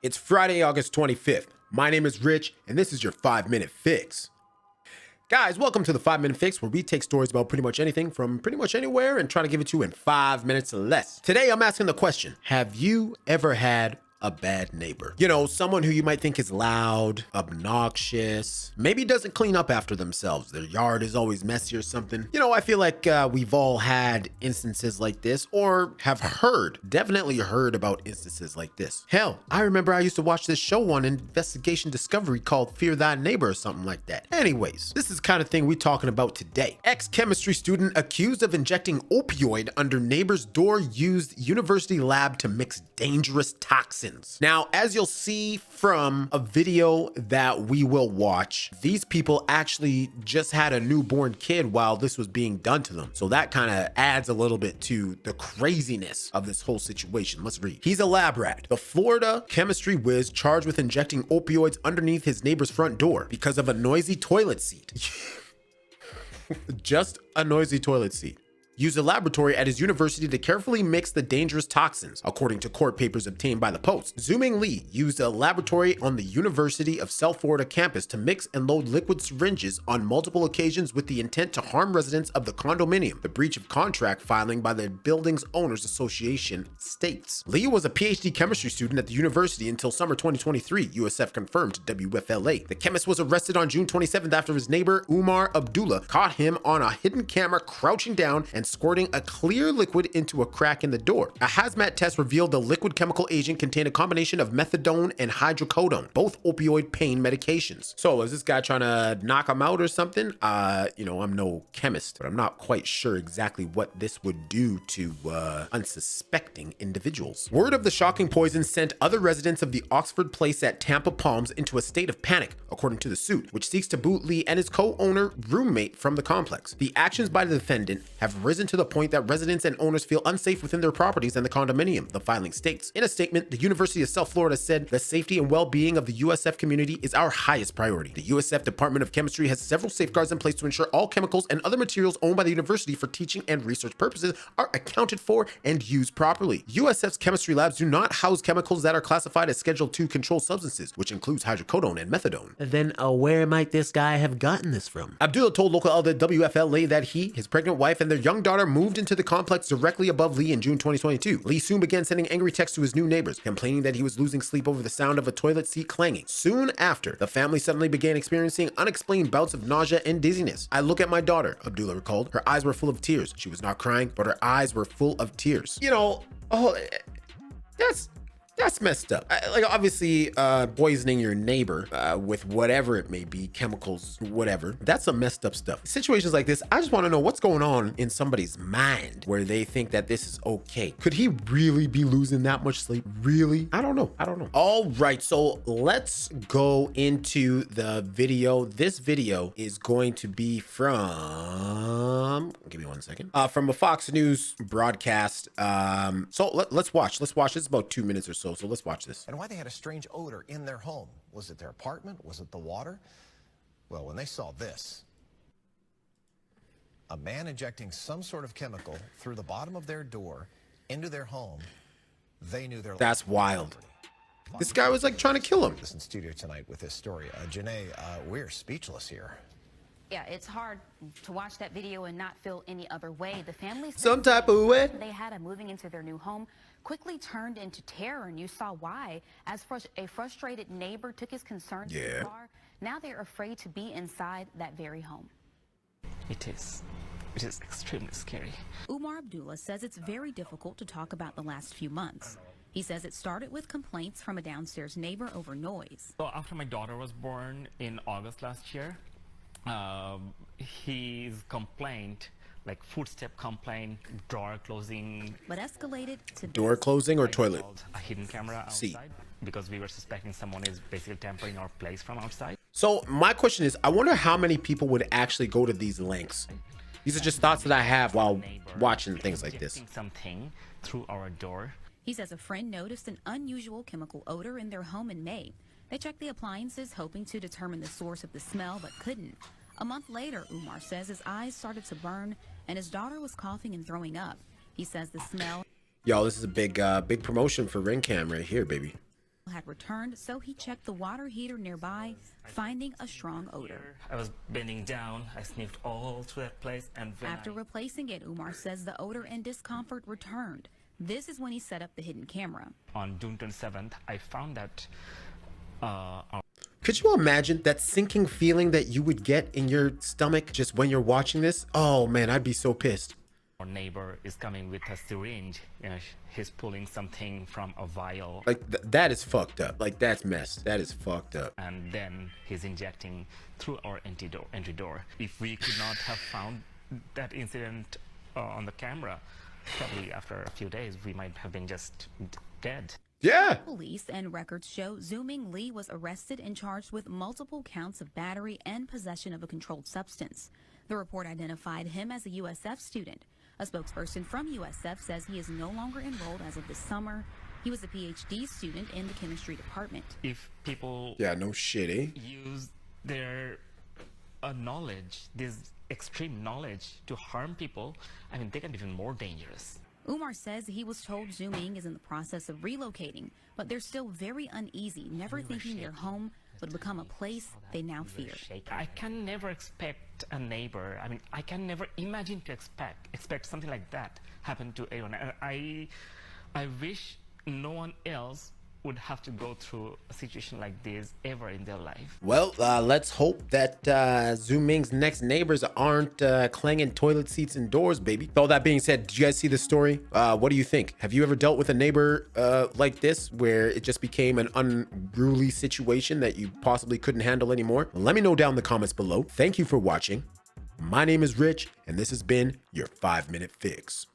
It's Friday, August 25th. My name is Rich, and this is your 5-Minute Fix. Guys, welcome to the 5-Minute Fix, where we take stories about pretty much anything from pretty much anywhere and try to give it to you in 5 minutes or less. Today, I'm asking the question, have you ever had a bad neighbor? You know, someone who you might think is loud, obnoxious, maybe doesn't clean up after themselves. Their yard is always messy or something. You know, I feel like we've all had instances like this, or have definitely heard about instances like this. Hell, I remember I used to watch this show on Investigation Discovery called Fear Thy Neighbor or something like that. Anyways, this is the kind of thing we're talking about today. Ex-chemistry student accused of injecting opioid under neighbor's door used university lab to mix dangerous toxins. Now, as you'll see from a video that we will watch, these people actually just had a newborn kid while this was being done to them. So that kind of adds a little bit to the craziness of this whole situation. Let's read. He's a lab rat. The Florida chemistry whiz charged with injecting opioids underneath his neighbor's front door because of a noisy toilet seat. Just a noisy toilet seat. Used a laboratory at his university to carefully mix the dangerous toxins, according to court papers obtained by the Post. Zooming Lee used a laboratory on the University of South Florida campus to mix and load liquid syringes on multiple occasions with the intent to harm residents of the condominium. The breach of contract filing by the building's owners association states. Lee was a PhD chemistry student at the university until summer 2023, USF confirmed to WFLA. The chemist was arrested on June 27th after his neighbor Umar Abdullah caught him on a hidden camera crouching down and squirting a clear liquid into a crack in the door. A hazmat test revealed the liquid chemical agent contained a combination of methadone and hydrocodone, both opioid pain medications. So is this guy trying to knock him out or something? You know, I'm no chemist, but I'm not quite sure exactly what this would do to unsuspecting individuals. Word of the shocking poison sent other residents of the Oxford Place at Tampa Palms into a state of panic, according to the suit, which seeks to boot Lee and his co-owner roommate from the complex. The actions by the defendant have risen to the point that residents and owners feel unsafe within their properties and the condominium, the filing states. In a statement, the University of South Florida said the safety and well-being of the USF community is our highest priority. The USF Department of Chemistry has several safeguards in place to ensure all chemicals and other materials owned by the university for teaching and research purposes are accounted for and used properly. USF's chemistry labs do not house chemicals that are classified as Schedule II controlled substances, which includes hydrocodone and methadone. Then where might this guy have gotten this from? Abdullah told local outlet WFLA that he, his pregnant wife, and their young daughter moved into the complex directly above Lee in June 2022. Lee soon began sending angry texts to his new neighbors, complaining that he was losing sleep over the sound of a toilet seat clanging. Soon after, the family suddenly began experiencing unexplained bouts of nausea and dizziness. I look at my daughter, Abdullah recalled. Her eyes were full of tears. She was not crying, but her eyes were full of tears. You know, that's messed up. Like, obviously, poisoning your neighbor with whatever it may be, chemicals, whatever, that's some messed up stuff. Situations like this, I just want to know what's going on in somebody's mind where they think that this is okay. Could he really be losing that much sleep? Really? I don't know. All right, so let's go into the video. This video is going to be from, give me 1 second, from a Fox News broadcast. So let's watch. This is about 2 minutes or so. So let's watch this. And why they had a strange odor in their home. Was it their apartment? Was it the water? Well, when they saw this, a man injecting some sort of chemical through the bottom of their door into their home, they knew their life. That's wild. This guy was like trying to kill him. This in studio tonight with this story. Janae, we're speechless here. Yeah, it's hard to watch that video and not feel any other way. The family, some type of way they had of moving into their new home quickly turned into terror, and you saw why. As a frustrated neighbor took his concerns to the car, now they're afraid to be inside that very home. It is extremely scary. Umar Abdullah says it's very difficult to talk about the last few months. He says it started with complaints from a downstairs neighbor over noise. So after my daughter was born in August last year, his complaint, like footstep complaint, door closing. But escalated to door closing or toilet? A hidden camera outside because we were suspecting someone is basically tampering our place from outside. So my question is, I wonder how many people would actually go to these lengths. These are just thoughts that I have while watching things like this. Something through our door. He says a friend noticed an unusual chemical odor in their home in May. They checked the appliances, hoping to determine the source of the smell, but couldn't. A month later, Umar says his eyes started to burn and his daughter was coughing and throwing up. He says the smell Yo, this is a big promotion for Ring Cam right here, baby. had returned, so he checked the water heater nearby, finding a strong odor. I was bending down. I sniffed all through that place, and After replacing it, Umar says the odor and discomfort returned. This is when he set up the hidden camera. On June 27th, I found that Could you imagine that sinking feeling that you would get in your stomach just when you're watching this? Oh man, I'd be so pissed. our neighbor is coming with a syringe. You know, he's pulling something from a vial. Like that is fucked up. Like that's messed. That is fucked up. And then he's injecting through our entry door. If we could not have found that incident on the camera, probably after a few days, we might have been just dead. Yeah. Police and records show Zooming Lee was arrested and charged with multiple counts of battery and possession of a controlled substance. The report identified him as a USF student. A spokesperson from USF says he is no longer enrolled as of this summer. He was a PhD student in the chemistry department. If people No shit, eh? use their knowledge, this extreme knowledge, to harm people, I mean, they can be even more dangerous. Umar says he was told Zooming is in the process of relocating, but they're still very uneasy, never thinking their home would become a place they now fear. I can never expect a neighbor. I mean, I can never imagine to expect something like that happen to anyone. I wish no one else would have to go through a situation like this ever in their life. Well, let's hope that Zooming's next neighbors aren't clanging toilet seats and doors, baby. With all that being said, did you guys see the story? What do you think? Have you ever dealt with a neighbor like this, where it just became an unruly situation that you possibly couldn't handle anymore? Let me know down in the comments below. Thank you for watching. My name is Rich, and this has been your 5-Minute Fix.